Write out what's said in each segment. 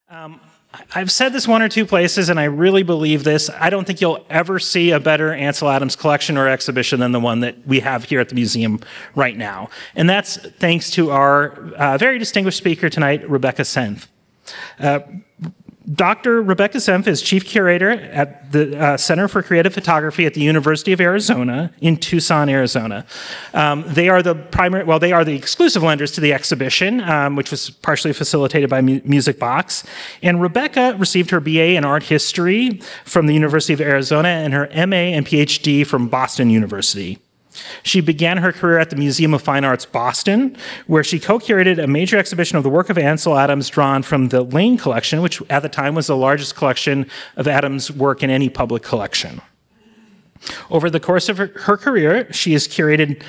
I've said this one or two places, and I really believe this. I don't think you'll ever see a better Ansel Adams collection or exhibition than the one that we have here at the museum right now. And that's thanks to our very distinguished speaker tonight, Rebecca Senf. Dr. Rebecca Senf is Chief Curator at the Center for Creative Photography at the University of Arizona in Tucson, Arizona. They are the exclusive lenders to the exhibition, which was partially facilitated by Music Box. And Rebecca received her BA in Art History from the University of Arizona and her MA and PhD from Boston University. She began her career at the Museum of Fine Arts, Boston, where she co-curated a major exhibition of the work of Ansel Adams drawn from the Lane collection, which at the time was the largest collection of Adams' work in any public collection. Over the course of her career, she has curated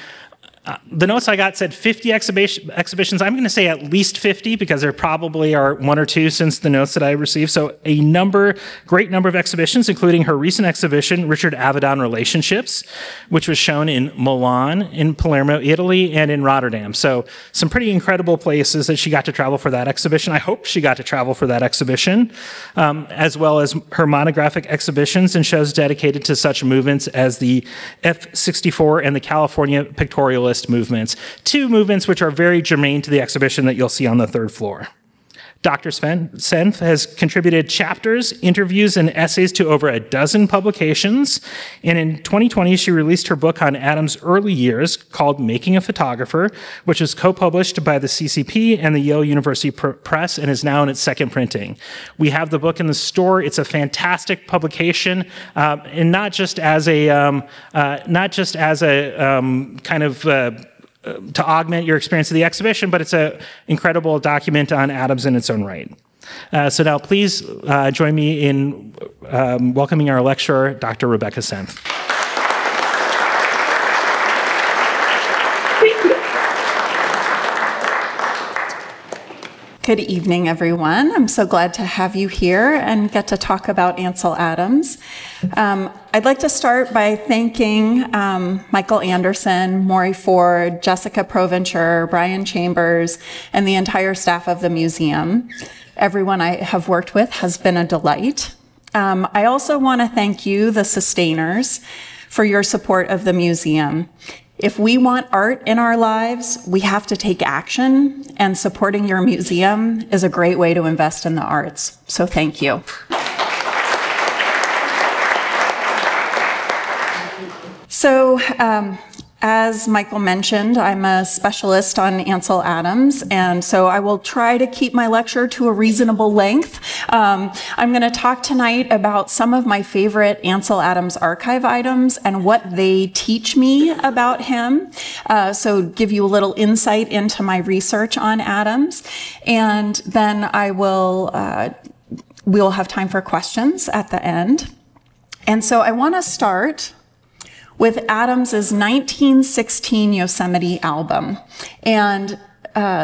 the notes I got said 50 exhibitions. I'm going to say at least 50 because there probably are one or two since the notes that I received. So a great number of exhibitions, including her recent exhibition, Richard Avedon Relationships, which was shown in Milan, in Palermo, Italy, and in Rotterdam. So some pretty incredible places that she got to travel for that exhibition. I hope she got to travel for that exhibition, as well as her monographic exhibitions and shows dedicated to such movements as the F64 and the California Pictorialist movements, two movements which are very germane to the exhibition that you'll see on the third floor. Dr. Senf has contributed chapters, interviews, and essays to over a dozen publications, and in 2020 she released her book on Adams' early years called Making a Photographer, which was co-published by the CCP and the Yale University Press and is now in its second printing. We have the book in the store. It's a fantastic publication, and not just as a kind of to augment your experience of the exhibition, but it's an incredible document on Adams in its own right. So now please join me in welcoming our lecturer, Dr. Rebecca Senf. Good evening, everyone. I'm so glad to have you here and get to talk about Ansel Adams. I'd like to start by thanking Michael Anderson, Maury Ford, Jessica Provencher, Brian Chambers, and the entire staff of the museum. Everyone I have worked with has been a delight. I also want to thank you, the sustainers, for your support of the museum. If we want art in our lives, we have to take action, and supporting your museum is a great way to invest in the arts. So thank you. So, as Michael mentioned, I'm a specialist on Ansel Adams, and so I will try to keep my lecture to a reasonable length. I'm going to talk tonight about some of my favorite Ansel Adams archive items and what they teach me about him, so give you a little insight into my research on Adams, and then we'll have time for questions at the end. And so I want to start with Adams's 1916 Yosemite album. And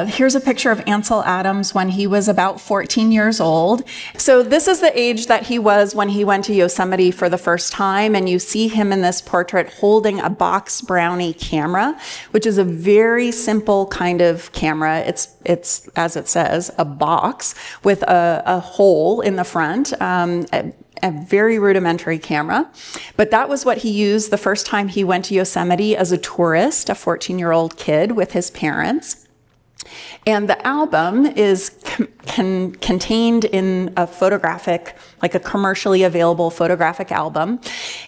here's a picture of Ansel Adams when he was about 14 years old. So this is the age that he was when he went to Yosemite for the first time, and you see him in this portrait holding a box Brownie camera, which is a very simple kind of camera. It's as it says, a box with a hole in the front, a very rudimentary camera. But that was what he used the first time he went to Yosemite as a tourist, a 14-year-old kid with his parents. And the album is contained in a photographic, like a commercially available photographic album.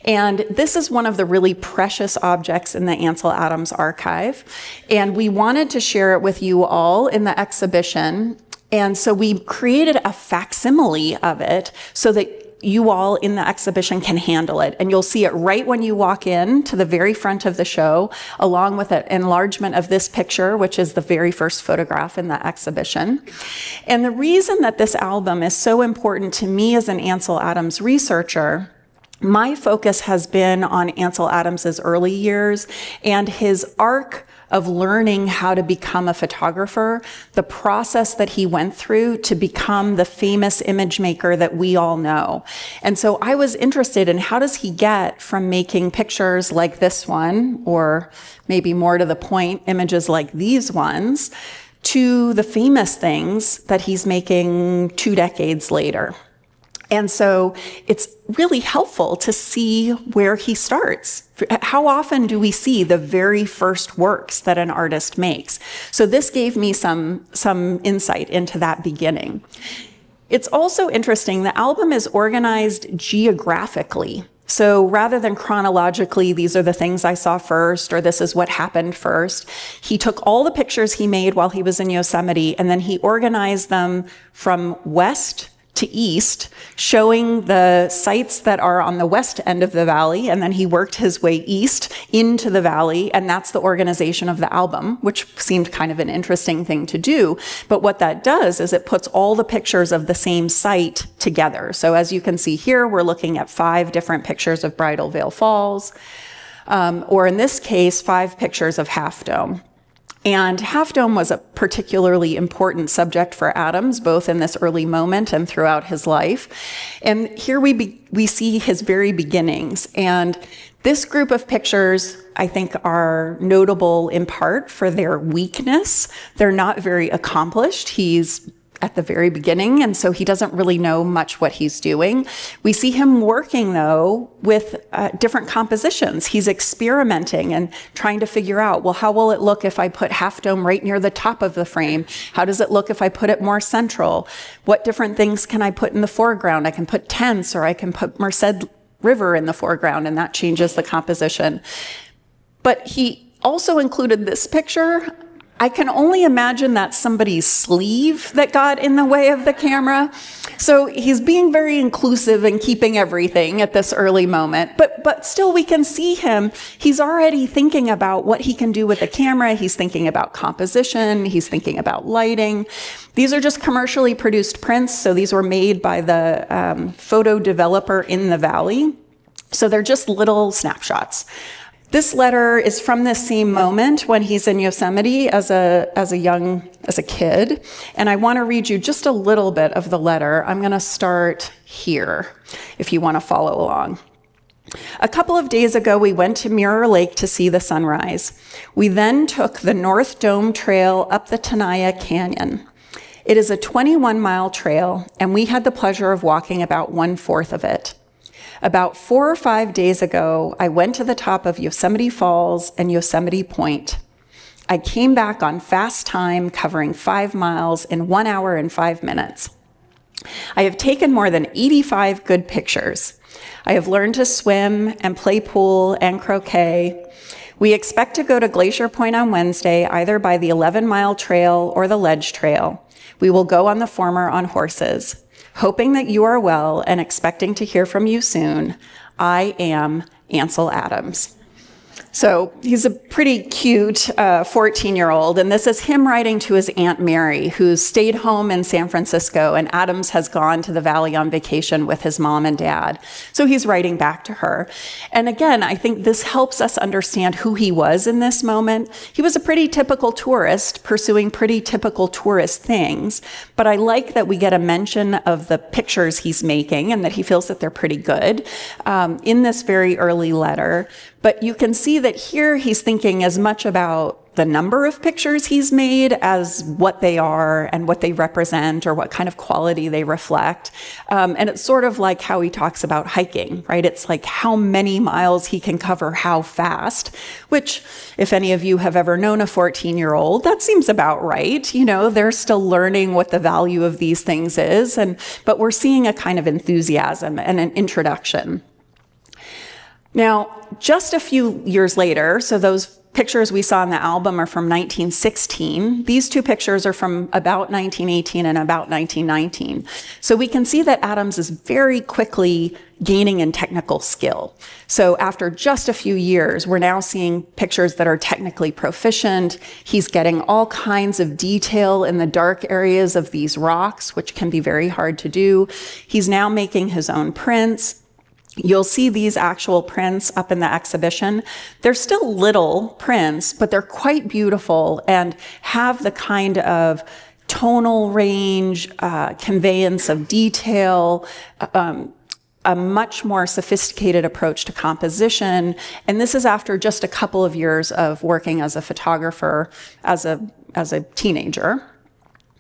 And this is one of the really precious objects in the Ansel Adams archive. And we wanted to share it with you all in the exhibition. And so we created a facsimile of it so that you all in the exhibition can handle it. And you'll see it right when you walk in to the very front of the show, along with an enlargement of this picture, which is the very first photograph in the exhibition. And the reason that this album is so important to me as an Ansel Adams researcher, my focus has been on Ansel Adams's early years and his arc of learning how to become a photographer, the process that he went through to become the famous image maker that we all know. And so I was interested in how does he get from making pictures like this one, or maybe more to the point, images like these ones, to the famous things that he's making 2 decades later. And so it's really helpful to see where he starts. How often do we see the very first works that an artist makes? So this gave me some insight into that beginning. It's also interesting, the album is organized geographically. So rather than chronologically, these are the things I saw first, or this is what happened first, he took all the pictures he made while he was in Yosemite, and then he organized them from west to east, showing the sites that are on the west end of the valley, and then he worked his way east into the valley, and that's the organization of the album, which seemed kind of an interesting thing to do. But what that does is it puts all the pictures of the same site together. So as you can see here, we're looking at 5 different pictures of Bridal Veil Falls, or in this case, 5 pictures of Half Dome. And Half Dome was a particularly important subject for Adams, both in this early moment and throughout his life. And here we see his very beginnings. And this group of pictures, I think, are notable in part for their weakness. They're not very accomplished. He's at the very beginning, and so he doesn't really know much what he's doing. We see him working, though, with different compositions. He's experimenting and trying to figure out, well, how will it look if I put Half Dome right near the top of the frame? How does it look if I put it more central? What different things can I put in the foreground? I can put tents, or I can put Merced River in the foreground, and that changes the composition. But he also included this picture. I can only imagine that's somebody's sleeve that got in the way of the camera. So he's being very inclusive and keeping everything at this early moment. But still, we can see him. He's already thinking about what he can do with the camera. He's thinking about composition. He's thinking about lighting. These are just commercially produced prints. So these were made by the photo developer in the valley. So they're just little snapshots. This letter is from this same moment when he's in Yosemite as a kid, and I want to read you just a little bit of the letter. I'm going to start here, if you want to follow along. A couple of days ago, we went to Mirror Lake to see the sunrise. We then took the North Dome Trail up the Tenaya Canyon. It is a 21-mile trail, and we had the pleasure of walking about 1/4 of it. About 4 or 5 days ago, I went to the top of Yosemite Falls and Yosemite Point. I came back on fast time, covering 5 miles in 1 hour and 5 minutes. I have taken more than 85 good pictures. I have learned to swim and play pool and croquet. We expect to go to Glacier Point on Wednesday, either by the 11-mile trail or the Ledge Trail. We will go on the former on horses. Hoping that you are well and expecting to hear from you soon, I am Ansel Adams. So he's a pretty cute 14-year-old, and this is him writing to his Aunt Mary, who stayed home in San Francisco, and Adams has gone to the valley on vacation with his mom and dad. So he's writing back to her. And again, I think this helps us understand who he was in this moment. He was a pretty typical tourist, pursuing pretty typical tourist things, but I like that we get a mention of the pictures he's making and that he feels that they're pretty good in this very early letter. But you can see that here he's thinking as much about the number of pictures he's made as what they are and what they represent or what kind of quality they reflect. And it's sort of like how he talks about hiking, right? It's like how many miles he can cover how fast, which if any of you have ever known a 14-year-old, that seems about right. You know, they're still learning what the value of these things is. But we're seeing a kind of enthusiasm and an introduction. Now, just a few years later, so those pictures we saw in the album are from 1916. These 2 pictures are from about 1918 and about 1919. So we can see that Adams is very quickly gaining in technical skill. So after just a few years, we're now seeing pictures that are technically proficient. He's getting all kinds of detail in the dark areas of these rocks, which can be very hard to do. He's now making his own prints. You'll see these actual prints up in the exhibition. They're still little prints, but they're quite beautiful and have the kind of tonal range, conveyance of detail, a much more sophisticated approach to composition. And this is after just a couple of years of working as a photographer, as a as a teenager.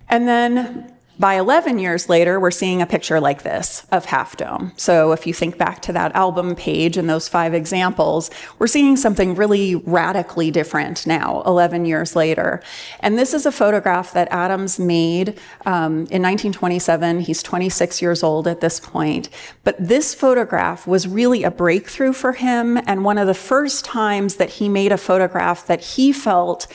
And then by 11 years later, we're seeing a picture like this of Half Dome. So if you think back to that album page and those 5 examples, we're seeing something really radically different now, 11 years later. And this is a photograph that Adams made in 1927. He's 26 years old at this point. But this photograph was really a breakthrough for him, and one of the first times that he made a photograph that he felt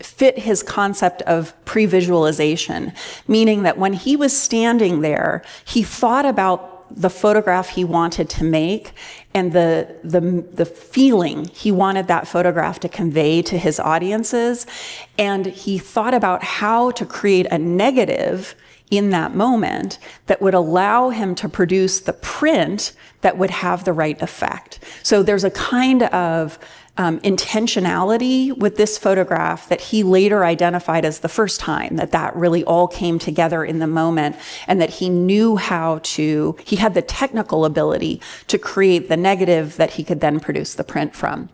fit his concept of pre-visualization, meaning that when he was standing there, he thought about the photograph he wanted to make and the feeling he wanted that photograph to convey to his audiences, and he thought about how to create a negative in that moment that would allow him to produce the print that would have the right effect. So there's a kind of intentionality with this photograph that he later identified as the first time that really all came together in the moment, and that he knew he had the technical ability to create the negative that he could then produce the print from.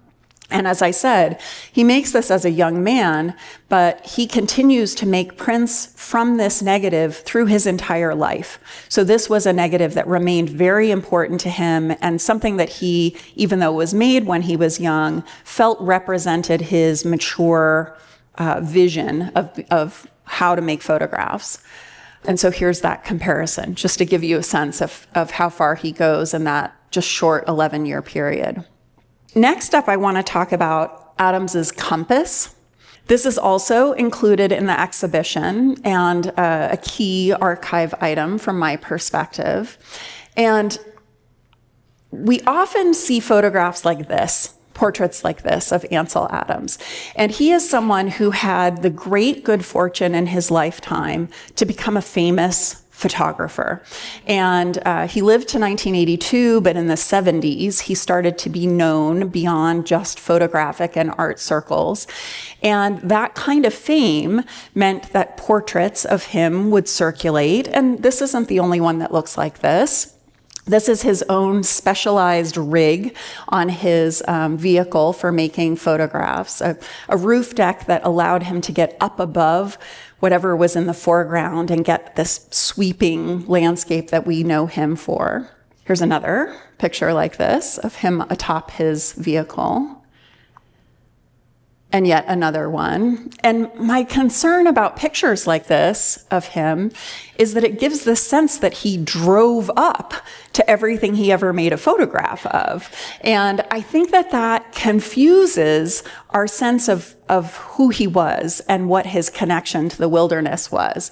And as I said, he makes this as a young man, but he continues to make prints from this negative through his entire life. So this was a negative that remained very important to him, and something that he, even though it was made when he was young, felt represented his mature vision of how to make photographs. And so here's that comparison, just to give you a sense of how far he goes in that just short 11-year period. Next up, I want to talk about Adams's compass. This is also included in the exhibition and a key archive item from my perspective. And we often see photographs like this, portraits like this of Ansel Adams. And he is someone who had the great good fortune in his lifetime to become a famous photographer. And he lived to 1982, but in the 70s, he started to be known beyond just photographic and art circles. And that kind of fame meant that portraits of him would circulate. And this isn't the only one that looks like this. This is his own specialized rig on his vehicle for making photographs, a roof deck that allowed him to get up above whatever was in the foreground and get this sweeping landscape that we know him for. Here's another picture like this of him atop his vehicle. And yet another one. And my concern about pictures like this of him is that it gives the sense that he drove up to everything he ever made a photograph of. And I think that confuses our sense of who he was and what his connection to the wilderness was.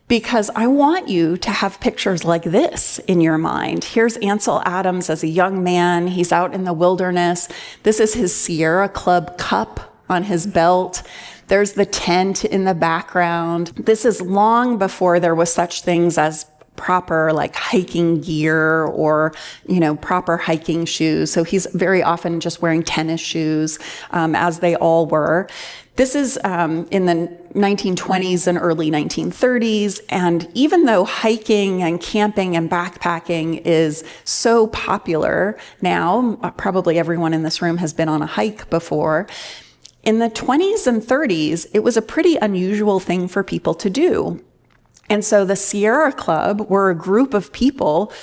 Because I want you to have pictures like this in your mind. Here's Ansel Adams as a young man. He's out in the wilderness. This is his Sierra Club cup on his belt. There's the tent in the background. This is long before there was such things as proper like hiking gear or, proper hiking shoes. So he's very often just wearing tennis shoes, as they all were. This is in the 1920s and early 1930s. And even though hiking and camping and backpacking is so popular now, probably everyone in this room has been on a hike before. In the 20s and 30s, it was a pretty unusual thing for people to do. And so the Sierra Club were a group of people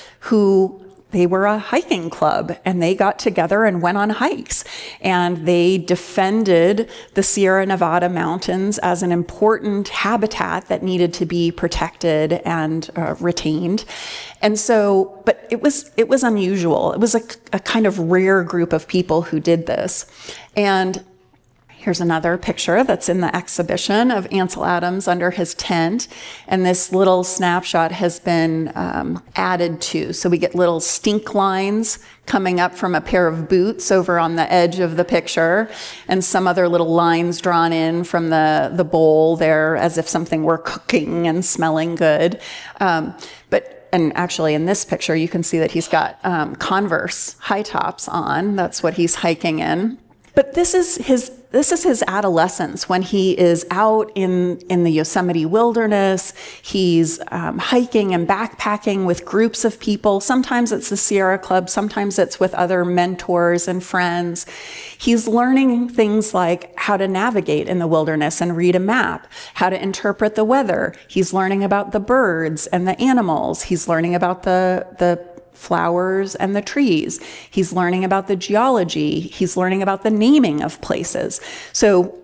they were a hiking club, and they got together and went on hikes. And they defended the Sierra Nevada mountains as an important habitat that needed to be protected and retained. And so, but it was unusual. It was a kind of rare group of people who did this. And here's another picture that's in the exhibition of Ansel Adams under his tent. And this little snapshot has been added to. So we get little stink lines coming up from a pair of boots over on the edge of the picture, and some other little lines drawn in from the bowl there as if something were cooking and smelling good. And actually in this picture, you can see that he's got Converse high tops on. That's what he's hiking in. But this is his adolescence when he is out in the Yosemite wilderness. He's hiking and backpacking with groups of people. Sometimes it's the Sierra Club, sometimes it's with other mentors and friends. He's learning things like how to navigate in the wilderness and read a map, how to interpret the weather. He's learning about the birds and the animals. He's learning about the flowers and the trees. He's learning about the geology. He's learning about the naming of places. So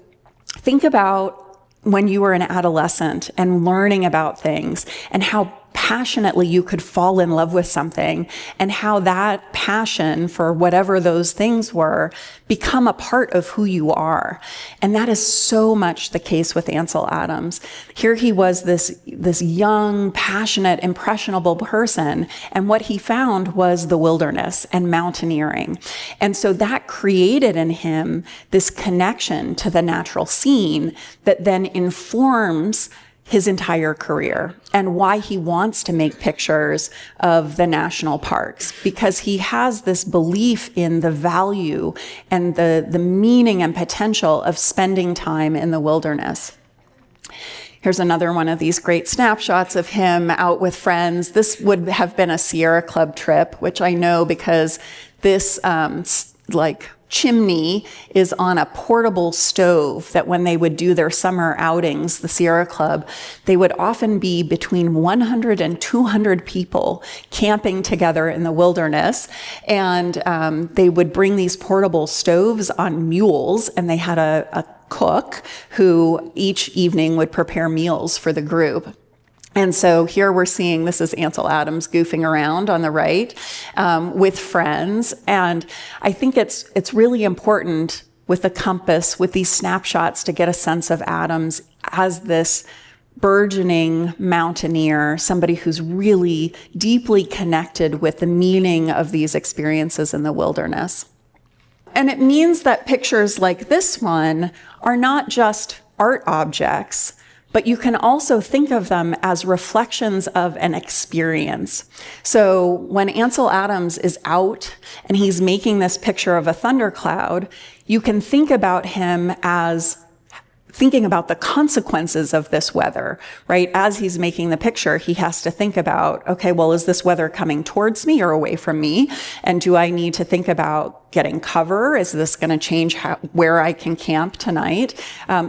think about when you were an adolescent and learning about things and how passionately you could fall in love with something, and how that passion for whatever those things were become a part of who you are. And that is so much the case with Ansel Adams. Here he was, this young, passionate, impressionable person, and what he found was the wilderness and mountaineering. And so that created in him this connection to the natural scene that then informs his entire career and why he wants to make pictures of the national parks, because he has this belief in the value and the meaning and potential of spending time in the wilderness. Here's another one of these great snapshots of him out with friends. This would have been a Sierra Club trip, which I know because this chimney is on a portable stove that when they would do their summer outings, the Sierra Club, they would often be between 100 and 200 people camping together in the wilderness. And they would bring these portable stoves on mules, and they had a cook who each evening would prepare meals for the group. And so here we're seeing, this is Ansel Adams goofing around on the right with friends. And I think it's really important with the compass, with these snapshots, to get a sense of Adams as this burgeoning mountaineer, somebody who's really deeply connected with the meaning of these experiences in the wilderness. And it means that pictures like this one are not just art objects, but you can also think of them as reflections of an experience. So when Ansel Adams is out and he's making this picture of a thundercloud, you can think about him as thinking about the consequences of this weather, right? As he's making the picture, he has to think about, okay, well, is this weather coming towards me or away from me? And do I need to think about getting cover? Is this going to change where I can camp tonight?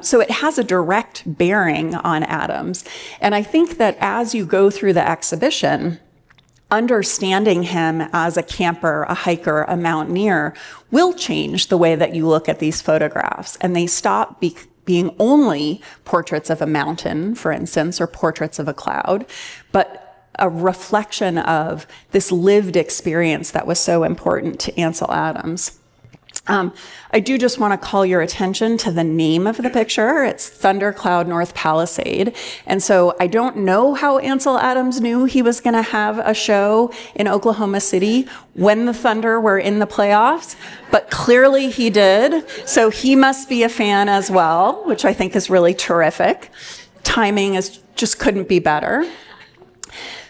So it has a direct bearing on Adams. And I think that as you go through the exhibition, understanding him as a camper, a hiker, a mountaineer will change the way that you look at these photographs. And they stop being only portraits of a mountain, for instance, or portraits of a cloud, but a reflection of this lived experience that was so important to Ansel Adams. I do just want to call your attention to the name of the picture. It's Thundercloud North Palisade. And so I don't know how Ansel Adams knew he was going to have a show in Oklahoma City when the Thunder were in the playoffs, but clearly he did. So he must be a fan as well, which I think is really terrific. Timing just couldn't be better.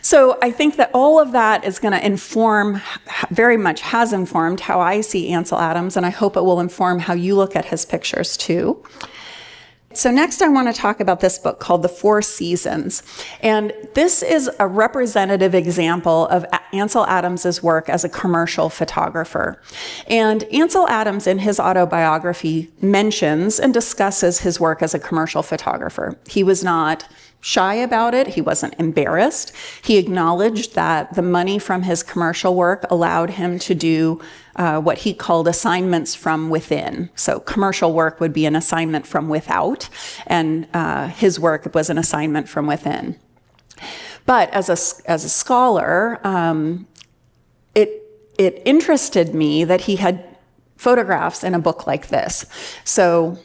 So I think that all of that is going to inform, very much has informed, how I see Ansel Adams, and I hope it will inform how you look at his pictures too. So next I want to talk about this book called The Four Seasons. And this is a representative example of Ansel Adams's work as a commercial photographer. And Ansel Adams, in his autobiography, mentions and discusses his work as a commercial photographer. He was not shy about it. He wasn't embarrassed. He acknowledged that the money from his commercial work allowed him to do what he called assignments from within. So commercial work would be an assignment from without, and his work was an assignment from within. But as a scholar, it interested me that he had photographs in a book like this. So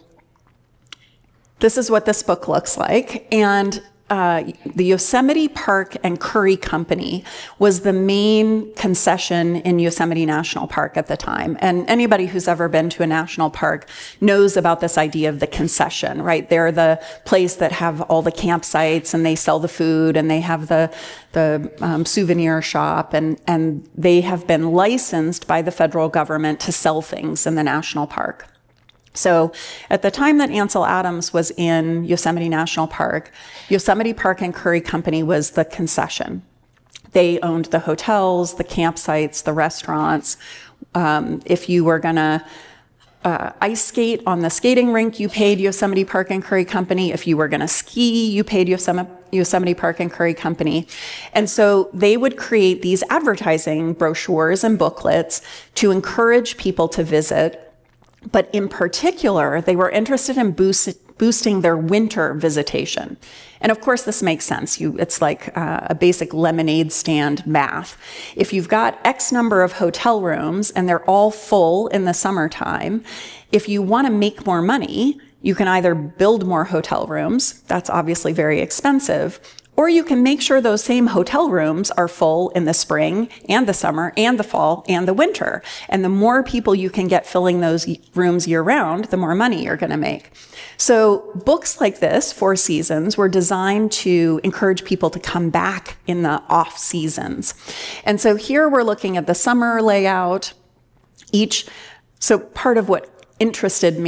this is what this book looks like. And the Yosemite Park and Curry Company was the main concession in Yosemite National Park at the time. And anybody who's ever been to a national park knows about this idea of the concession, right? They're the place that have all the campsites, and they sell the food, and they have the souvenir shop, and they have been licensed by the federal government to sell things in the national park. So at the time that Ansel Adams was in Yosemite National Park, Yosemite Park and Curry Company was the concession. They owned the hotels, the campsites, the restaurants. If you were going to ice skate on the skating rink, you paid Yosemite Park and Curry Company. If you were going to ski, you paid Yosemite Park and Curry Company. And so they would create these advertising brochures and booklets to encourage people to visit. But in particular, they were interested in boosting their winter visitation. And of course, this makes sense. It's like a basic lemonade stand math. If you've got X number of hotel rooms and they're all full in the summertime, if you want to make more money, you can either build more hotel rooms, that's obviously very expensive, or you can make sure those same hotel rooms are full in the spring and the summer and the fall and the winter. And the more people you can get filling those rooms year round, the more money you're going to make. So books like this, Four Seasons, were designed to encourage people to come back in the off seasons. And so here we're looking at the summer layout. So part of what attracted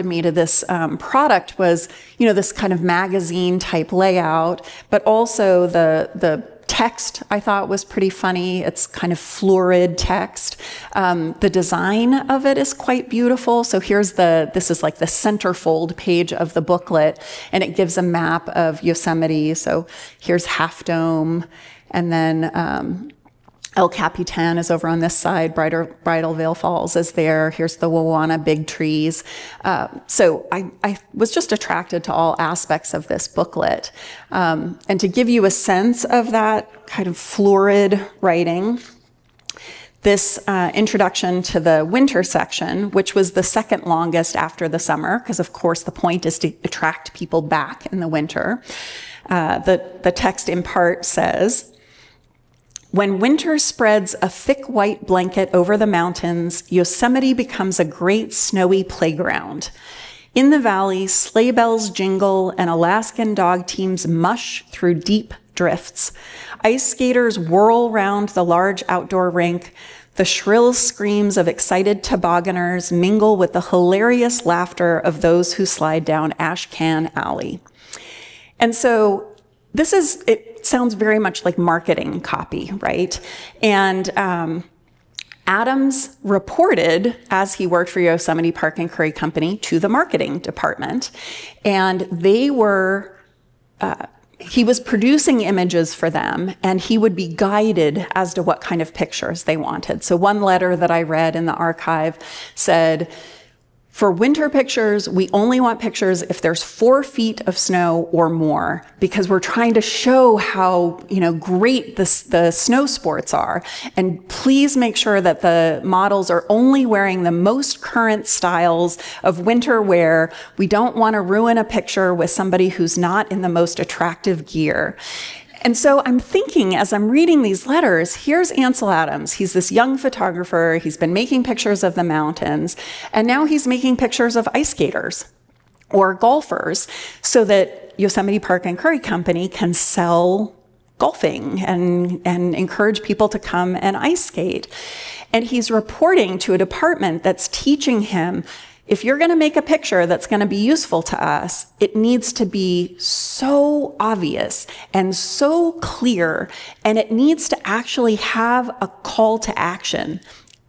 me to this product was, this kind of magazine type layout, but also the text I thought was pretty funny. It's kind of florid text. The design of it is quite beautiful. So this is like the centerfold page of the booklet, and it gives a map of Yosemite. So here's Half Dome, and then El Capitan is over on this side. Bridal Veil Falls is there. Here's the Wawana Big Trees. So I was just attracted to all aspects of this booklet. And to give you a sense of that kind of florid writing, this introduction to the winter section, which was the second longest after the summer, because of course the point is to attract people back in the winter. The text in part says, "When winter spreads a thick white blanket over the mountains, Yosemite becomes a great snowy playground. In the valley, sleigh bells jingle and Alaskan dog teams mush through deep drifts. Ice skaters whirl round the large outdoor rink. The shrill screams of excited tobogganers mingle with the hilarious laughter of those who slide down Ash Can Alley." And so it sounds very much like marketing copy, right? And Adams reported, as he worked for Yosemite Park and Curry Company, to the marketing department. And he was producing images for them, and he would be guided as to what kind of pictures they wanted. So one letter that I read in the archive said, "For winter pictures, we only want pictures if there's 4 feet of snow or more, because we're trying to show how great the snow sports are. And please make sure that the models are only wearing the most current styles of winter wear. We don't want to ruin a picture with somebody who's not in the most attractive gear." And so I'm thinking, as I'm reading these letters, here's Ansel Adams. He's this young photographer. He's been making pictures of the mountains, and now he's making pictures of ice skaters or golfers so that Yosemite Park and Curry Company can sell golfing and encourage people to come and ice skate. And he's reporting to a department that's teaching him, if you're going to make a picture that's going to be useful to us, it needs to be so obvious and so clear, and it needs to actually have a call to action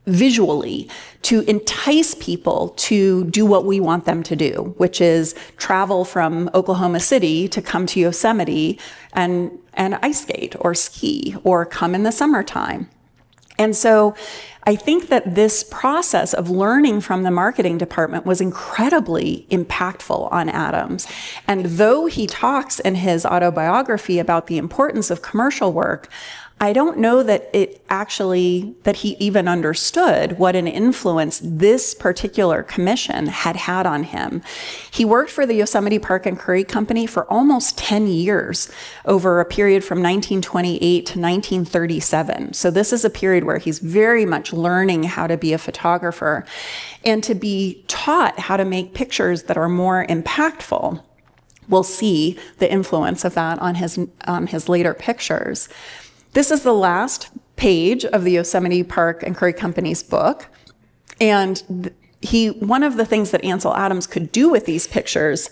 visually to entice people to do what we want them to do, which is travel from Oklahoma City to come to Yosemite and ice skate or ski or come in the summertime. And so I think that this process of learning from the marketing department was incredibly impactful on Adams. And though he talks in his autobiography about the importance of commercial work, I don't know that he even understood what an influence this particular commission had on him. He worked for the Yosemite Park and Curry Company for almost 10 years over a period from 1928 to 1937. So this is a period where he's very much learning how to be a photographer and to be taught how to make pictures that are more impactful. We'll see the influence of that on his later pictures. This is the last page of the Yosemite Park and Curry Company's book. And one of the things that Ansel Adams could do with these pictures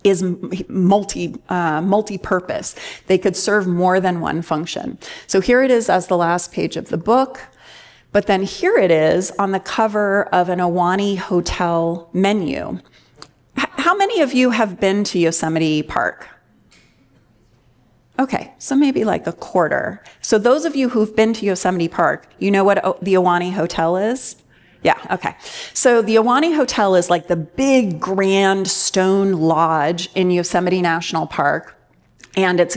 is multi-purpose. They could serve more than one function. So here it is as the last page of the book, but then here it is on the cover of an Ahwahnee Hotel menu. How many of you have been to Yosemite Park? Okay, so maybe like a quarter. So those of you who've been to Yosemite Park, you know what the Ahwahnee Hotel is? Yeah, okay. So the Ahwahnee Hotel is like the big, grand stone lodge in Yosemite National Park. And it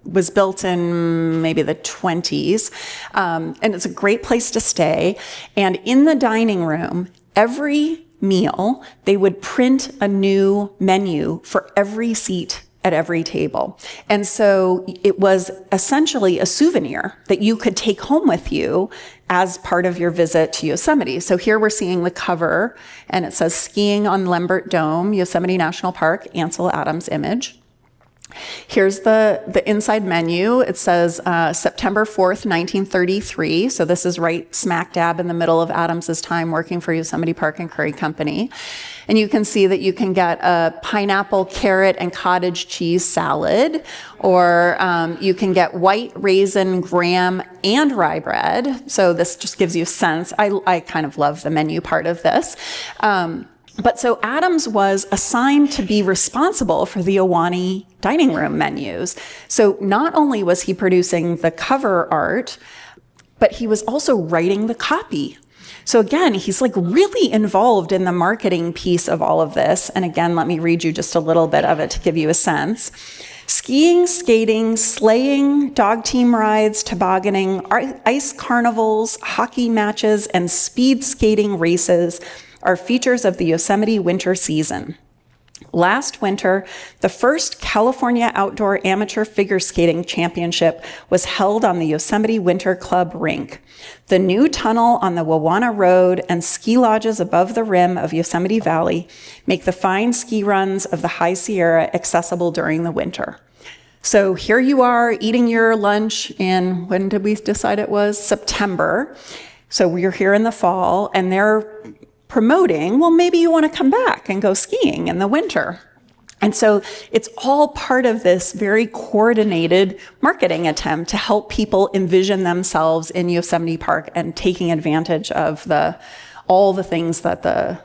was built in maybe the 20s. And it's a great place to stay. And in the dining room, every meal, they would print a new menu for every seat at every table. And so it was essentially a souvenir that you could take home with you as part of your visit to Yosemite. So here we're seeing the cover, and it says Skiing on Lambert Dome, Yosemite National Park, Ansel Adams image. Here's the inside menu. It says September 4th, 1933. So this is right smack dab in the middle of Adams's time working for Yosemite Park and Curry Company. And you can see that you can get a pineapple, carrot, and cottage cheese salad, or you can get white raisin, graham, and rye bread. So this just gives you a sense. I kind of love the menu part of this. But so Adams was assigned to be responsible for the Ahwahnee dining room menus. So not only was he producing the cover art, but he was also writing the copy. So again, he's like really involved in the marketing piece of all of this. And again, let me read you just a little bit of it to give you a sense. Skiing, skating, sleighing, dog team rides, tobogganing, ice carnivals, hockey matches, and speed skating races are features of the Yosemite winter season. Last winter, the first California Outdoor Amateur Figure Skating Championship was held on the Yosemite Winter Club rink. The new tunnel on the Wawona Road and ski lodges above the rim of Yosemite Valley make the fine ski runs of the High Sierra accessible during the winter. So here you are eating your lunch in, when did we decide it was? September. So we're here in the fall, and they're promoting, well, maybe you want to come back and go skiing in the winter. And so it's all part of this very coordinated marketing attempt to help people envision themselves in Yosemite Park and taking advantage of all the things that the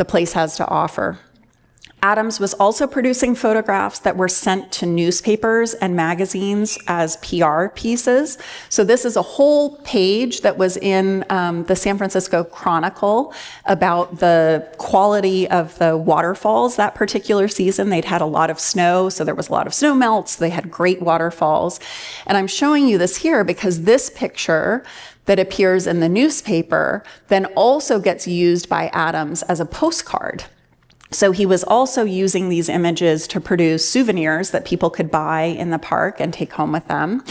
place has to offer. Adams was also producing photographs that were sent to newspapers and magazines as PR pieces. So this is a whole page that was in the San Francisco Chronicle about the quality of the waterfalls that particular season. They'd had a lot of snow, so there was a lot of snow melts. They had great waterfalls. And I'm showing you this here because this picture that appears in the newspaper then also gets used by Adams as a postcard. So he was also using these images to produce souvenirs that people could buy in the park and take home with them.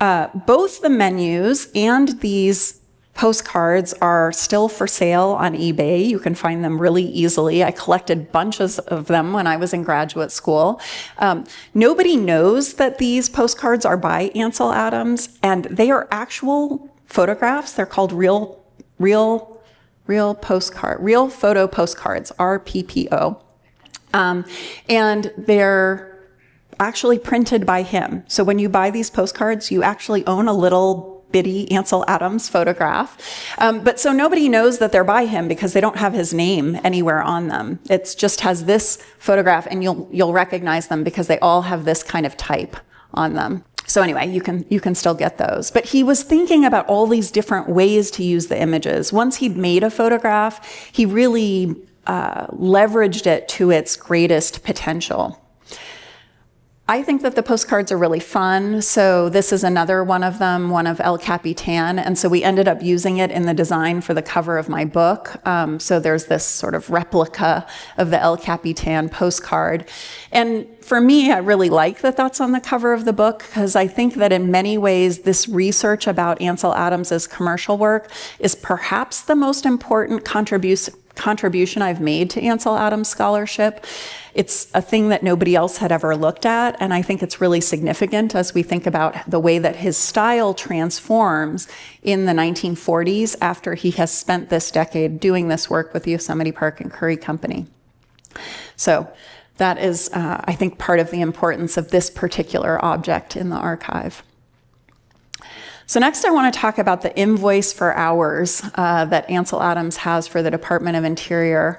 Both the menus and these postcards are still for sale on eBay. You can find them really easily. I collected bunches of them when I was in graduate school. Nobody knows that these postcards are by Ansel Adams, and they are actual photographs. They're called real photo postcards, RPPO. And they're actually printed by him. So when you buy these postcards, you actually own a little bitty Ansel Adams photograph. But so nobody knows that they're by him because they don't have his name anywhere on them. It just has this photograph, and you'll recognize them because they all have this kind of type on them. So anyway, you can still get those. But he was thinking about all these different ways to use the images. Once he'd made a photograph, he really leveraged it to its greatest potential. I think that the postcards are really fun. So this is another one of them, one of El Capitan. And so we ended up using it in the design for the cover of my book. So there's this sort of replica of the El Capitan postcard. And for me, I really like that that's on the cover of the book because I think that in many ways, this research about Ansel Adams's commercial work is perhaps the most important contribution contribution I've made to Ansel Adams scholarship. It's a thing that nobody else had ever looked at, and I think it's really significant as we think about the way that his style transforms in the 1940s after he has spent this decade doing this work with the Yosemite Park and Curry Company. So that is, I think, part of the importance of this particular object in the archive. So next I want to talk about the invoice for hours that Ansel Adams has for the Department of Interior.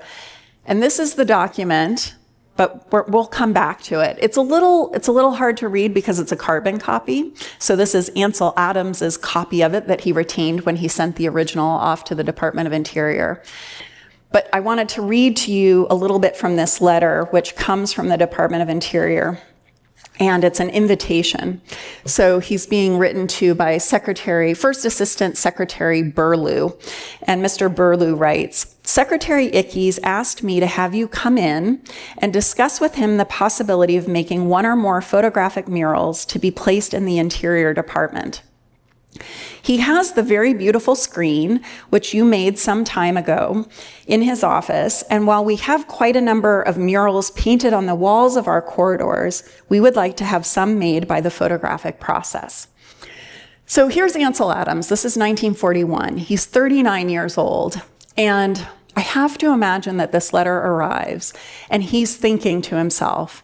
And this is the document, but we'll come back to it. It's a little hard to read because it's a carbon copy. So this is Ansel Adams's copy of it that he retained when he sent the original off to the Department of Interior. But I wanted to read to you a little bit from this letter, which comes from the Department of Interior. And it's an invitation. So he's being written to by First Assistant Secretary Burlew. And Mr. Burlew writes, Secretary Ickes asked me to have you come in and discuss with him the possibility of making one or more photographic murals to be placed in the Interior Department. He has the very beautiful screen, which you made some time ago, in his office, and while we have quite a number of murals painted on the walls of our corridors, we would like to have some made by the photographic process. So here's Ansel Adams. This is 1941. He's 39 years old, and I have to imagine that this letter arrives, and he's thinking to himself,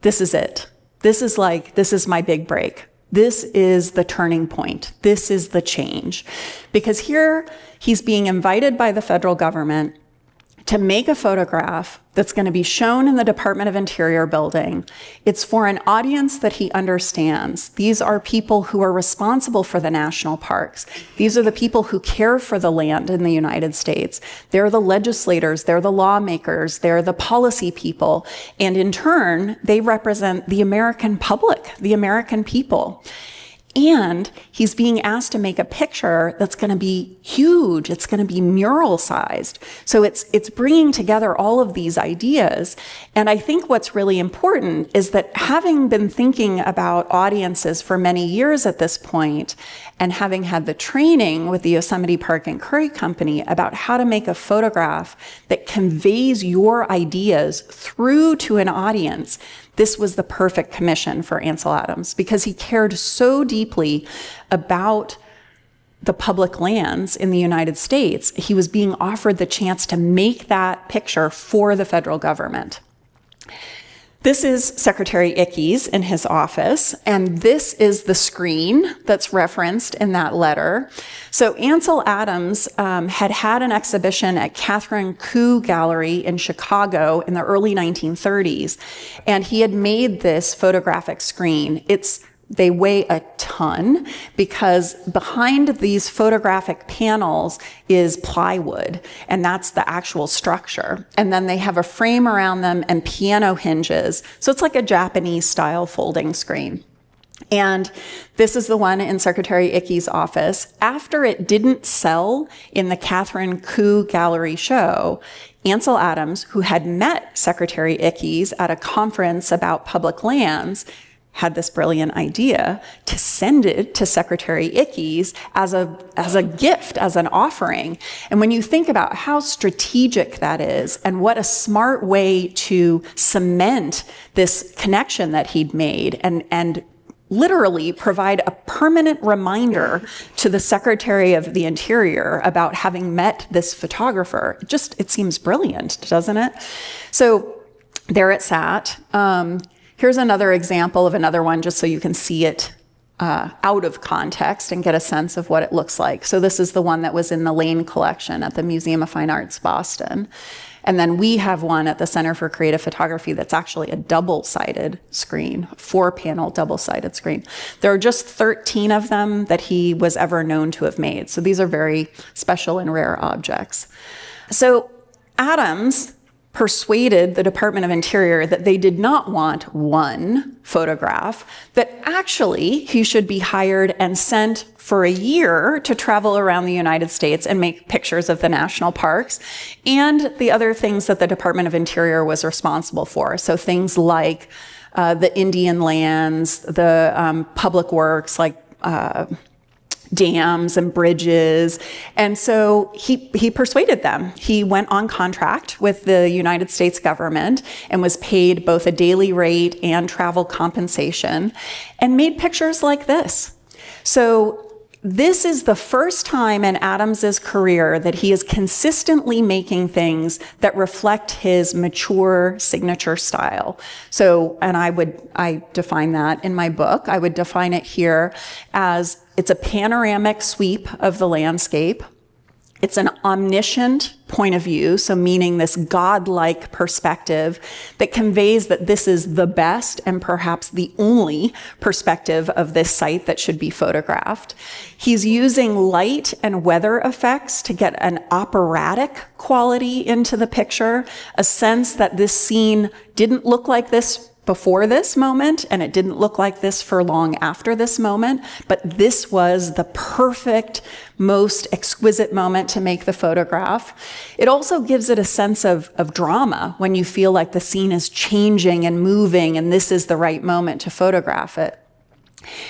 this is it. This is my big break. This is the turning point. This is the change. Because here he's being invited by the federal government to make a photograph that's going to be shown in the Department of Interior building. It's for an audience that he understands. These are people who are responsible for the national parks. These are the people who care for the land in the United States. They're the legislators, they're the lawmakers, they're the policy people, and in turn, they represent the American public, the American people. And he's being asked to make a picture that's going to be huge. It's going to be mural sized. So it's bringing together all of these ideas. And I think what's really important is that having been thinking about audiences for many years at this point, and having had the training with the Yosemite Park and Curry Company about how to make a photograph that conveys your ideas through to an audience, this was the perfect commission for Ansel Adams because he cared so deeply about the public lands in the United States. He was being offered the chance to make that picture for the federal government. This is Secretary Ickes in his office, and this is the screen that's referenced in that letter. So Ansel Adams had an exhibition at Catherine Koo Gallery in Chicago in the early 1930s, and he had made this photographic screen. They weigh a ton because behind these photographic panels is plywood, and that's the actual structure. And then they have a frame around them and piano hinges. So it's like a Japanese style folding screen. And this is the one in Secretary Ickes' office. After it didn't sell in the Catherine Koo Gallery show, Ansel Adams, who had met Secretary Ickes at a conference about public lands, had this brilliant idea to send it to Secretary Ickes as a gift, as an offering. And when you think about how strategic that is and what a smart way to cement this connection that he'd made and literally provide a permanent reminder to the Secretary of the Interior about having met this photographer, it seems brilliant, doesn't it? So there it sat. Here's another example of another one, just so you can see it out of context and get a sense of what it looks like. So this is the one that was in the Lane collection at the Museum of Fine Arts, Boston. And then we have one at the Center for Creative Photography that's actually a double-sided screen, 4-panel double-sided screen. There are just 13 of them that he was ever known to have made. So these are very special and rare objects. So Adams persuaded the Department of Interior that they did not want one photograph, that actually he should be hired and sent for a year to travel around the United States and make pictures of the national parks and the other things that the Department of Interior was responsible for. So things like the Indian lands, the public works, like dams and bridges. And so he persuaded them. He went on contract with the United States government and was paid both a daily rate and travel compensation and made pictures like this. So this is the first time in Adams's career that he is consistently making things that reflect his mature signature style. So, and I define that in my book. I would define it here as it's a panoramic sweep of the landscape. It's an omniscient point of view, so meaning this godlike perspective that conveys that this is the best and perhaps the only perspective of this site that should be photographed. He's using light and weather effects to get an operatic quality into the picture, a sense that this scene didn't look like this before this moment, and it didn't look like this for long after this moment, but this was the perfect, most exquisite moment to make the photograph. It also gives it a sense of drama when you feel like the scene is changing and moving, and this is the right moment to photograph it.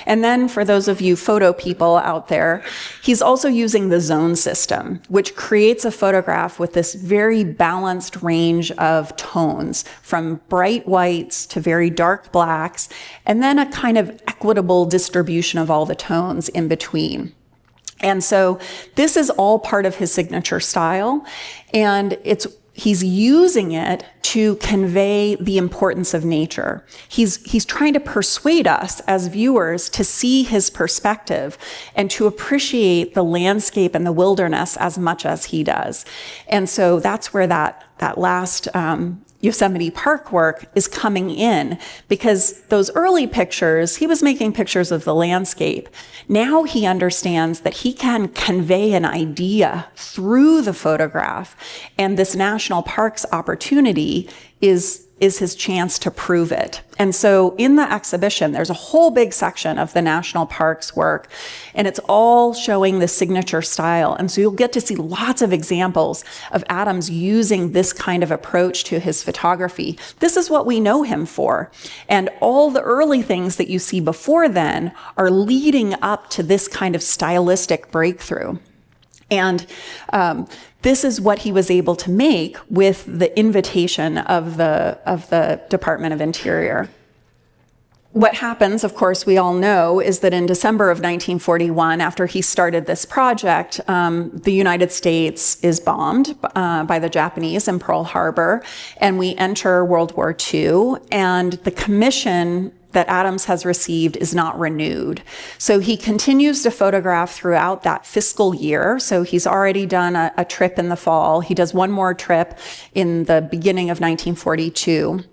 And then for those of you photo people out there, he's also using the zone system, which creates a photograph with this very balanced range of tones, from bright whites to very dark blacks, and then a kind of equitable distribution of all the tones in between. And so this is all part of his signature style, and he's using it to convey the importance of nature. He's trying to persuade us as viewers to see his perspective and to appreciate the landscape and the wilderness as much as he does. And so that's where that last Yosemite Park work is coming in, because those early pictures, he was making pictures of the landscape. Now he understands that he can convey an idea through the photograph, and this national parks opportunity is his chance to prove it. And so in the exhibition, there's a whole big section of the national parks work, and it's all showing the signature style. And so you'll get to see lots of examples of Adams using this kind of approach to his photography. This is what we know him for. And all the early things that you see before then are leading up to this kind of stylistic breakthrough. And this is what he was able to make with the invitation of the Department of Interior. What happens, of course, we all know, is that in December of 1941, after he started this project, the United States is bombed by the Japanese in Pearl Harbor, and we enter World War II, and the commission that Adams has received is not renewed. So he continues to photograph throughout that fiscal year. So he's already done a trip in the fall. He does one more trip in the beginning of 1942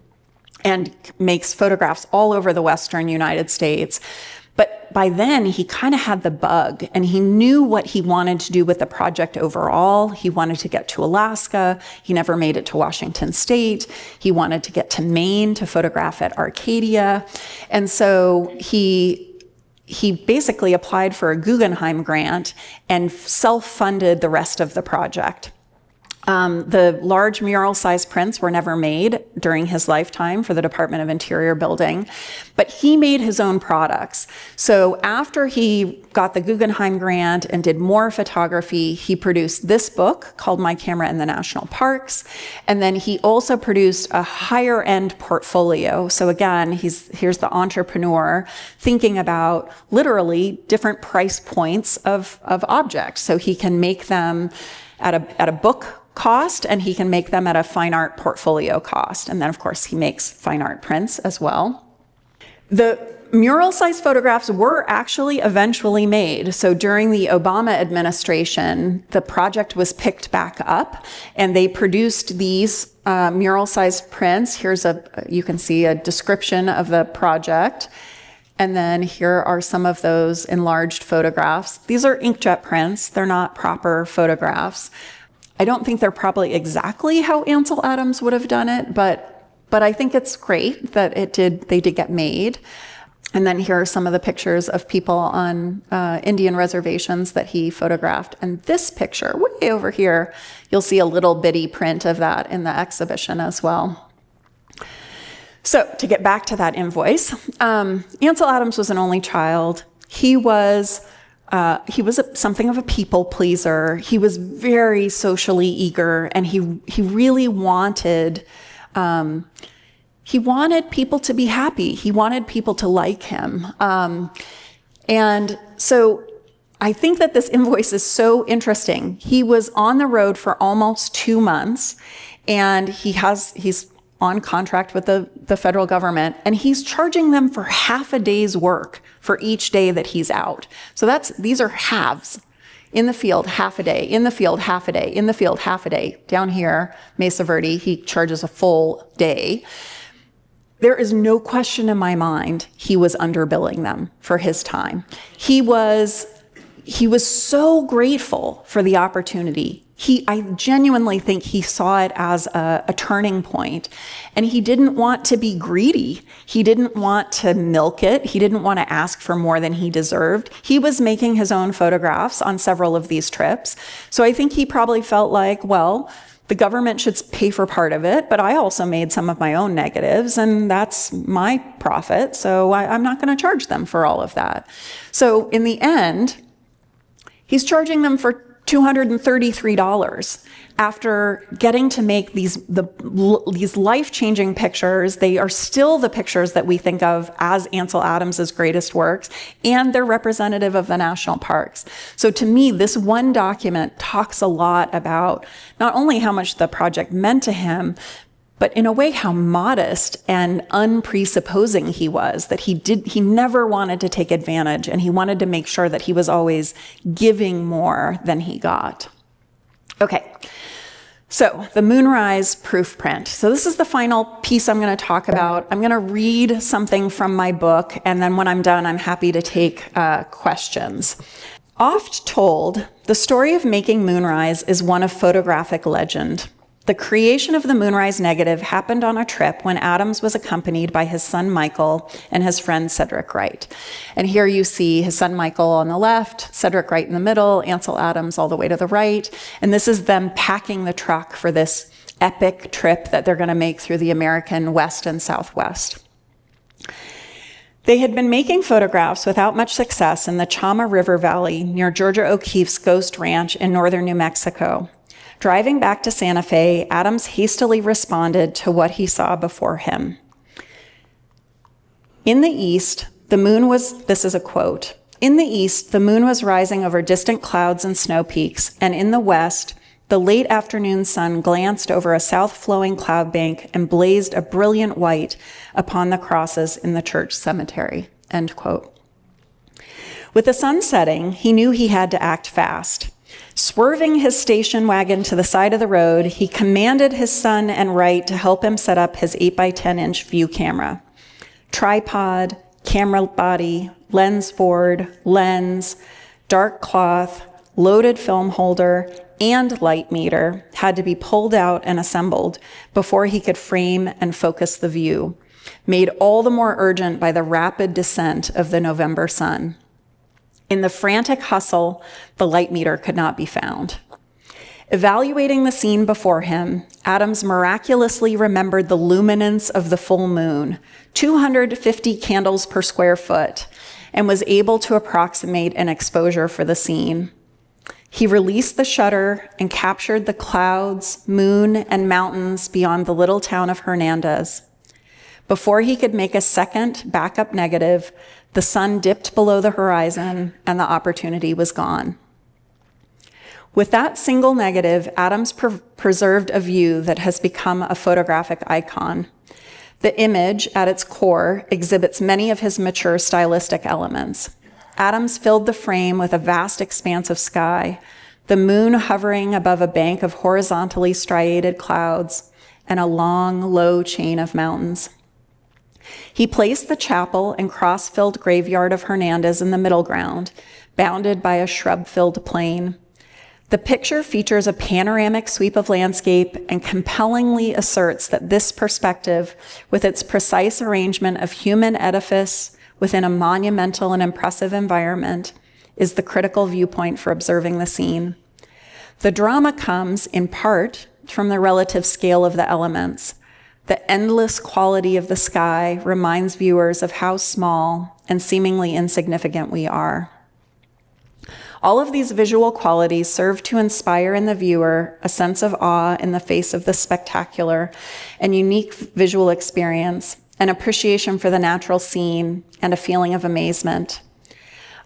and makes photographs all over the Western United States. But by then, he kind of had the bug, and he knew what he wanted to do with the project overall. He wanted to get to Alaska. He never made it to Washington State. He wanted to get to Maine to photograph at Arcadia. And so he basically applied for a Guggenheim grant and self-funded the rest of the project. The large mural-sized prints were never made during his lifetime for the Department of Interior building, but he made his own products. So after he got the Guggenheim grant and did more photography, he produced this book called My Camera in the National Parks, and then he also produced a higher-end portfolio. So again, here's the entrepreneur thinking about literally different price points of objects, so he can make them at a book cost, and he can make them at a fine art portfolio cost. And then, of course, he makes fine art prints as well. The mural-sized photographs were actually eventually made. So during the Obama administration, the project was picked back up, and they produced these mural-sized prints. Here's you can see a description of the project. And then here are some of those enlarged photographs. These are inkjet prints. They're not proper photographs. I don't think they're probably exactly how Ansel Adams would have done it, but I think it's great that they did get made. And then here are some of the pictures of people on Indian reservations that he photographed. And this picture, way over here, you'll see a little bitty print of that in the exhibition as well. So to get back to that invoice, Ansel Adams was an only child. He was He was something of a people pleaser. He was very socially eager, and he really wanted people to be happy. He wanted people to like him. And so I think that this invoice is so interesting. He was on the road for almost 2 months, and he's on contract with the federal government, and he's charging them for half a day's work for each day that he's out. So these are halves. In the field, half a day. In the field, half a day. In the field, half a day. Down here, Mesa Verde, he charges a full day. There is no question in my mind he was underbilling them for his time. He was so grateful for the opportunity. I genuinely think he saw it as a turning point, and he didn't want to be greedy. He didn't want to milk it. He didn't want to ask for more than he deserved. He was making his own photographs on several of these trips. So I think he probably felt like, well, the government should pay for part of it, but I also made some of my own negatives, and that's my profit, so I'm not going to charge them for all of that. So in the end, he's charging them for $233 after getting to make these life-changing pictures. They are still the pictures that we think of as Ansel Adams's greatest works, and they're representative of the national parks. So to me, this one document talks a lot about not only how much the project meant to him, but in a way how modest and unpresupposing he was, that he never wanted to take advantage, and he wanted to make sure that he was always giving more than he got. Okay, so the Moonrise proof print. So this is the final piece I'm going to talk about. I'm going to read something from my book, and then when I'm done, I'm happy to take questions. Oft told, the story of making Moonrise is one of photographic legend. The creation of the Moonrise negative happened on a trip when Adams was accompanied by his son Michael and his friend Cedric Wright. And here you see his son Michael on the left, Cedric Wright in the middle, Ansel Adams all the way to the right. And this is them packing the truck for this epic trip that they're going to make through the American West and Southwest. They had been making photographs without much success in the Chama River Valley near Georgia O'Keeffe's Ghost Ranch in northern New Mexico. Driving back to Santa Fe, Adams hastily responded to what he saw before him. In the east, the moon was, this is a quote, in the east, the moon was rising over distant clouds and snow peaks, and in the west, the late afternoon sun glanced over a south-flowing cloud bank and blazed a brilliant white upon the crosses in the church cemetery, end quote. With the sun setting, he knew he had to act fast. Swerving his station wagon to the side of the road, he commanded his son and Wright to help him set up his 8x10-inch view camera. Tripod, camera body, lens board, lens, dark cloth, loaded film holder, and light meter had to be pulled out and assembled before he could frame and focus the view, made all the more urgent by the rapid descent of the November sun. In the frantic hustle, the light meter could not be found. Evaluating the scene before him, Adams miraculously remembered the luminance of the full moon, 250 candles per square foot, and was able to approximate an exposure for the scene. He released the shutter and captured the clouds, moon, and mountains beyond the little town of Hernandez. Before he could make a second backup negative, the sun dipped below the horizon and the opportunity was gone. With that single negative, Adams preserved a view that has become a photographic icon. The image, at its core, exhibits many of his mature stylistic elements. Adams filled the frame with a vast expanse of sky, the moon hovering above a bank of horizontally striated clouds, and a long, low chain of mountains. He placed the chapel and cross-filled graveyard of Hernandez in the middle ground, bounded by a shrub-filled plain. The picture features a panoramic sweep of landscape and compellingly asserts that this perspective, with its precise arrangement of human edifice within a monumental and impressive environment, is the critical viewpoint for observing the scene. The drama comes, in part, from the relative scale of the elements. The endless quality of the sky reminds viewers of how small and seemingly insignificant we are. All of these visual qualities serve to inspire in the viewer a sense of awe in the face of the spectacular and unique visual experience, an appreciation for the natural scene, and a feeling of amazement.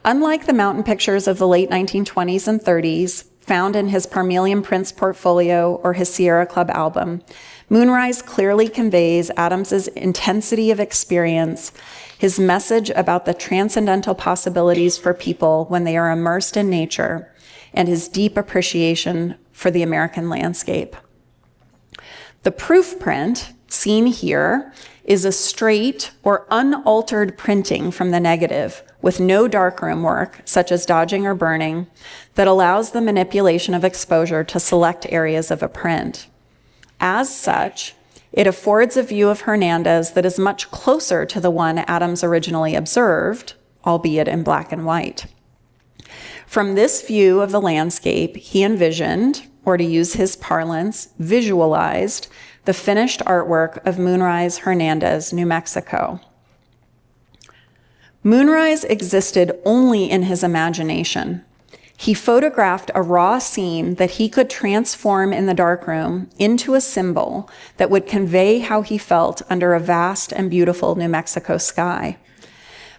Unlike the mountain pictures of the late 1920s and 30s, found in his Parmelian Prints portfolio or his Sierra Club album, Moonrise clearly conveys Adams's intensity of experience, his message about the transcendental possibilities for people when they are immersed in nature, and his deep appreciation for the American landscape. The proof print, seen here, is a straight or unaltered printing from the negative with no darkroom work, such as dodging or burning, that allows the manipulation of exposure to select areas of a print. As such, it affords a view of Hernandez that is much closer to the one Adams originally observed, albeit in black and white. From this view of the landscape, he envisioned, or to use his parlance, visualized, the finished artwork of Moonrise Hernandez, New Mexico. Moonrise existed only in his imagination. He photographed a raw scene that he could transform in the darkroom into a symbol that would convey how he felt under a vast and beautiful New Mexico sky.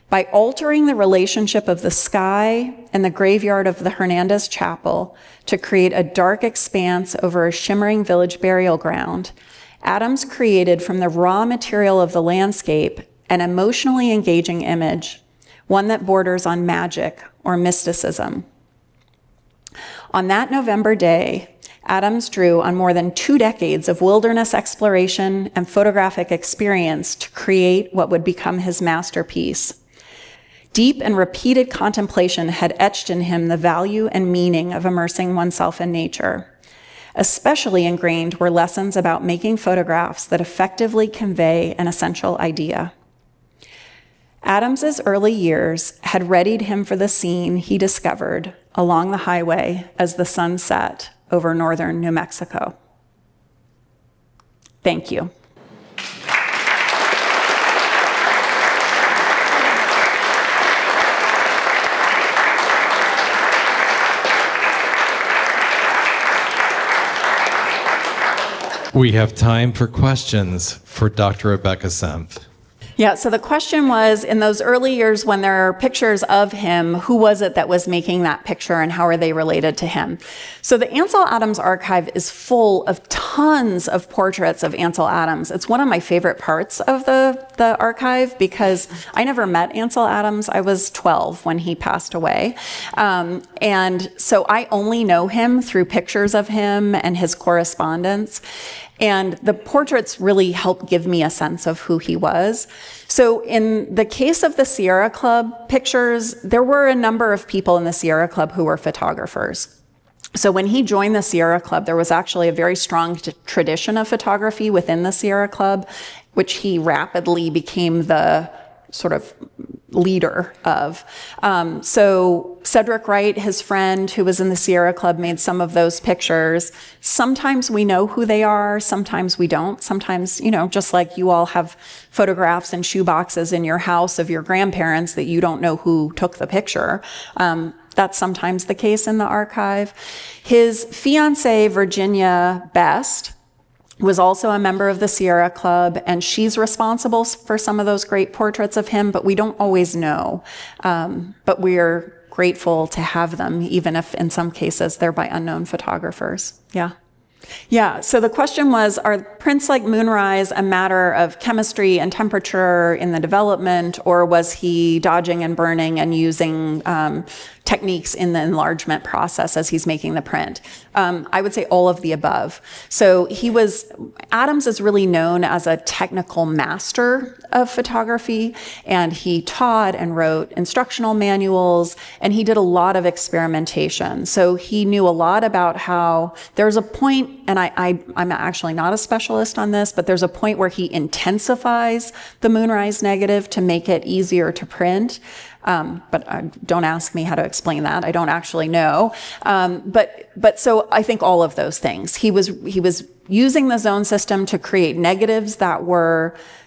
By altering the relationship of the sky and the graveyard of the Hernandez Chapel to create a dark expanse over a shimmering village burial ground, Adams created from the raw material of the landscape an emotionally engaging image, one that borders on magic or mysticism. On that November day, Adams drew on more than 2 decades of wilderness exploration and photographic experience to create what would become his masterpiece. Deep and repeated contemplation had etched in him the value and meaning of immersing oneself in nature. Especially ingrained were lessons about making photographs that effectively convey an essential idea. Adams's early years had readied him for the scene he discovered along the highway as the sun set over northern New Mexico. Thank you. We have time for questions for Dr. Rebecca Senf. Yeah, so the question was, in those early years when there are pictures of him, who was it that was making that picture and how are they related to him? So the Ansel Adams archive is full of tons of portraits of Ansel Adams. It's one of my favorite parts of the archive because I never met Ansel Adams. I was 12 when he passed away. And so I only know him through pictures of him and his correspondence. And the portraits really help give me a sense of who he was. So in the case of the Sierra Club pictures, there were a number of people in the Sierra Club who were photographers. So when he joined the Sierra Club, there was actually a very strong tradition of photography within the Sierra Club, which he rapidly became the sort of leader of. So Cedric Wright, his friend who was in the Sierra Club, made some of those pictures. Sometimes we know who they are, sometimes we don't. Sometimes, you know, just like you all have photographs and shoeboxes in your house of your grandparents that you don't know who took the picture. That's sometimes the case in the archive. His fiancée, Virginia Best, was also a member of the Sierra Club, and she's responsible for some of those great portraits of him, but we don't always know. But we're grateful to have them, even if in some cases they're by unknown photographers. Yeah. Yeah, so the question was, are prints like Moonrise a matter of chemistry and temperature in the development, or was he dodging and burning and using techniques in the enlargement process as he's making the print? I would say all of the above. So Adams is really known as a technical master of photography, and he taught and wrote instructional manuals, and he did a lot of experimentation. So he knew a lot about how there's a point, and I'm actually not a specialist on this, but there's a point where he intensifies the Moonrise negative to make it easier to print. But don't ask me how to explain that. I don't actually know. But so I think all of those things. He was using the zone system to create negatives that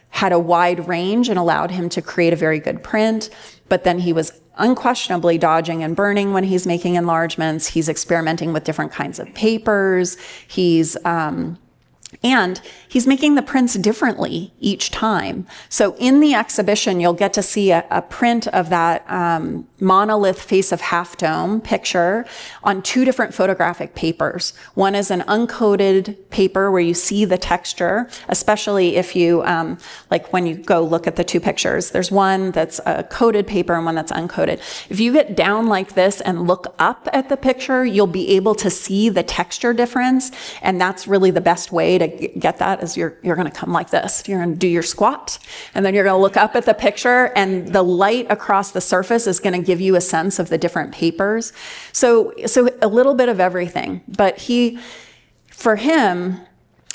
had a wide range and allowed him to create a very good print. But then he was unquestionably dodging and burning when he's making enlargements. He's experimenting with different kinds of papers. And he's making the prints differently each time. So in the exhibition, you'll get to see a print of that monolith face of Half Dome picture on 2 different photographic papers. One is an uncoated paper where you see the texture, especially if you, like when you go look at the 2 pictures. There's one that's a coated paper and one that's uncoated. If you get down like this and look up at the picture, you'll be able to see the texture difference, and that's really the best way to get that is you're going to come like this. You're going to do your squat, and then you're going to look up at the picture, and the light across the surface is going to give you a sense of the different papers. So a little bit of everything. But for him,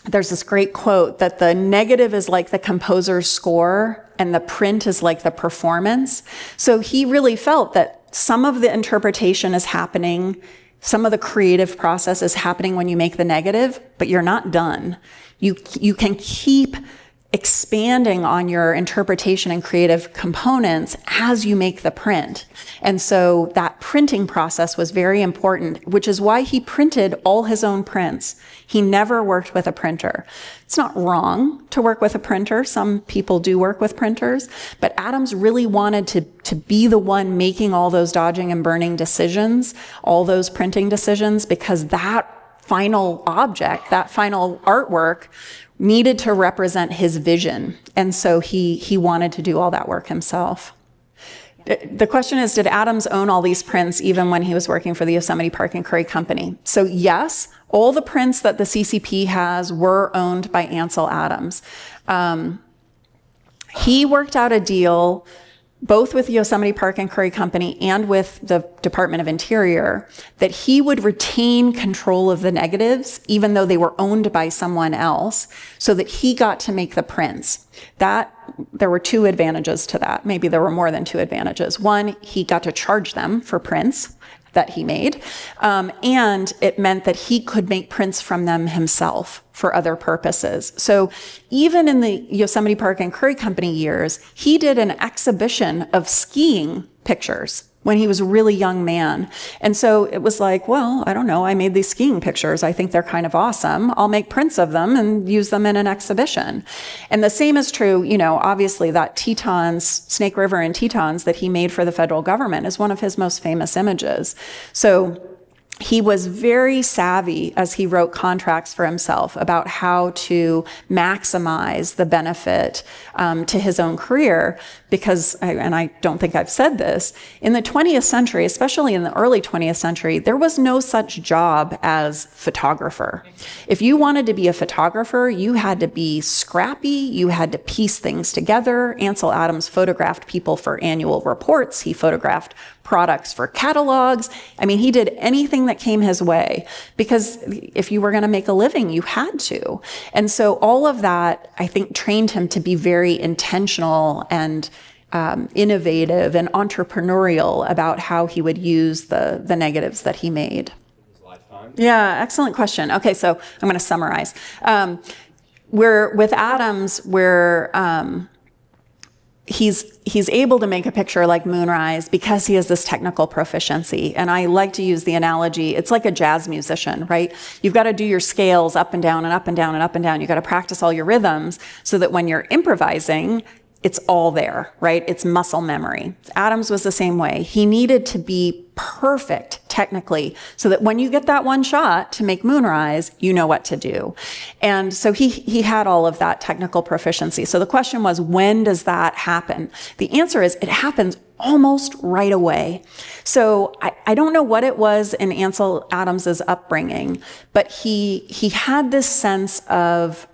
there's this great quote that the negative is like the composer's score and the print is like the performance. So he really felt that some of the interpretation is happening, some of the creative process is happening when you make the negative, but you're not done. You can keep expanding on your interpretation and creative components as you make the print. And so that printing process was very important, which is why he printed all his own prints. He never worked with a printer. It's not wrong to work with a printer. Some people do work with printers, but Adams really wanted to be the one making all those dodging and burning decisions, all those printing decisions, because that final object, that final artwork needed to represent his vision. And so he wanted to do all that work himself. The question is, did Adams own all these prints even when he was working for the Yosemite Park and Curry Company? So yes, all the prints that the CCP has were owned by Ansel Adams. He worked out a deal both with the Yosemite Park and Curry Company and with the Department of Interior, that he would retain control of the negatives, even though they were owned by someone else, so that he got to make the prints. There were 2 advantages to that. Maybe there were more than 2 advantages. One, he got to charge them for prints that he made, and it meant that he could make prints from them himself for other purposes. So even in the Yosemite Park and Curry Company years, he did an exhibition of skiing pictures when he was a really young man. And so it was like, well, I don't know, I made these skiing pictures. I think they're kind of awesome. I'll make prints of them and use them in an exhibition. And the same is true, obviously that Tetons, Snake River in Tetons that he made for the federal government is one of his most famous images. So he was very savvy as he wrote contracts for himself about how to maximize the benefit to his own career, because, and I don't think I've said this, in the 20th century, especially in the early 20th century, there was no such job as photographer. If you wanted to be a photographer, you had to be scrappy, you had to piece things together. Ansel Adams photographed people for annual reports, he photographed products for catalogs. I mean, he did anything that came his way, because if you were going to make a living, you had to. And so all of that, I think, trained him to be very intentional and innovative and entrepreneurial about how he would use the negatives that he made. Yeah, excellent question. Okay, so I'm going to summarize. With Adams, he's able to make a picture like Moonrise because he has this technical proficiency. And I like to use the analogy, it's like a jazz musician, right? You've got to do your scales up and down and up and down and up and down. You've got to practice all your rhythms so that when you're improvising, it's all there, right? It's muscle memory. Adams was the same way. He needed to be perfect technically so that when you get that one shot to make Moonrise, you know what to do. And so he had all of that technical proficiency. So the question was, when does that happen? The answer is it happens almost right away. So I don't know what it was in Ansel Adams's upbringing, but he had this sense of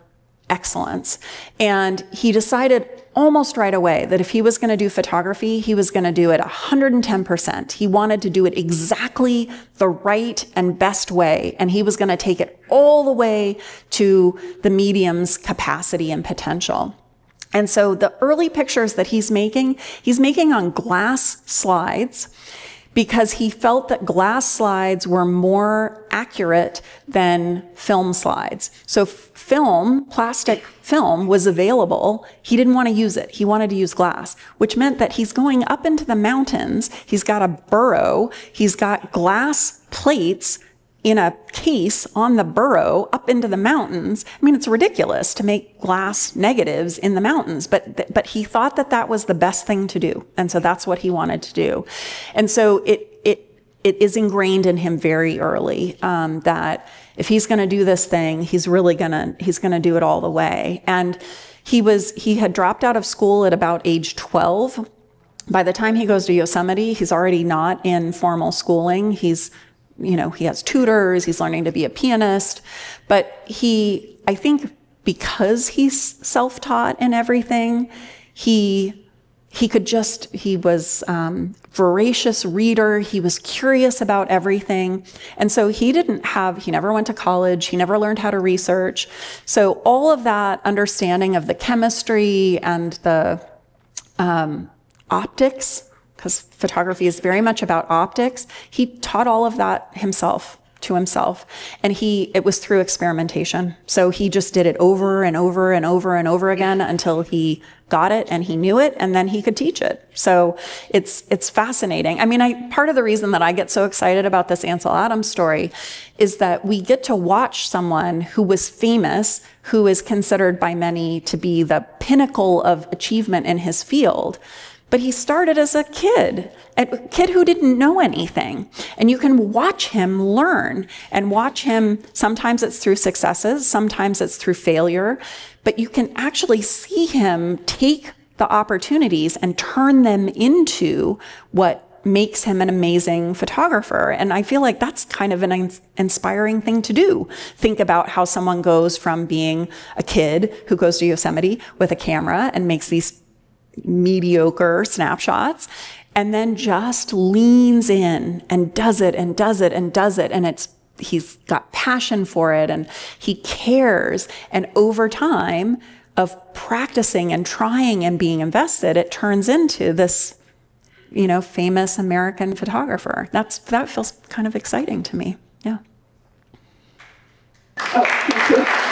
excellence. And he decided almost right away that if he was going to do photography, he was going to do it 110%. He wanted to do it exactly the right and best way. And he was going to take it all the way to the medium's capacity and potential. And so the early pictures that he's making on glass slides. because he felt that glass slides were more accurate than film slides. So film, plastic film, was available. He didn't want to use it. He wanted to use glass, which meant that he's going up into the mountains. He's got a burrow. He's got glass plates in a case on the burrow up into the mountains. I mean, it's ridiculous to make glass negatives in the mountains, but he thought that that was the best thing to do. And so that's what he wanted to do. And so it is ingrained in him very early, that if he's going to do this thing, he's going to do it all the way. And he had dropped out of school at about age 12. By the time he goes to Yosemite, he's already not in formal schooling. He has tutors, he's learning to be a pianist, but I think because he's self-taught and everything, he was voracious reader, he was curious about everything, and so he never went to college, he never learned how to research, so all of that understanding of the chemistry and the optics, because photography is very much about optics, he taught all of that to himself. And it was through experimentation. So he just did it over and over and over and over again until he got it and he knew it, and then he could teach it. So it's fascinating. I mean, part of the reason that I get so excited about this Ansel Adams story is that we get to watch someone who was famous, who is considered by many to be the pinnacle of achievement in his field. But he started as a kid who didn't know anything. And you can watch him learn and watch him, sometimes it's through successes, sometimes it's through failure, but you can actually see him take the opportunities and turn them into what makes him an amazing photographer. And I feel like that's kind of an inspiring thing to do. Think about how someone goes from being a kid who goes to Yosemite with a camera and makes these mediocre snapshots, and then just leans in and does it and does it and does it, and he's got passion for it and he cares, and over time of practicing and trying and being invested, it turns into this famous American photographer. That feels kind of exciting to me. Yeah. Oh, thank you.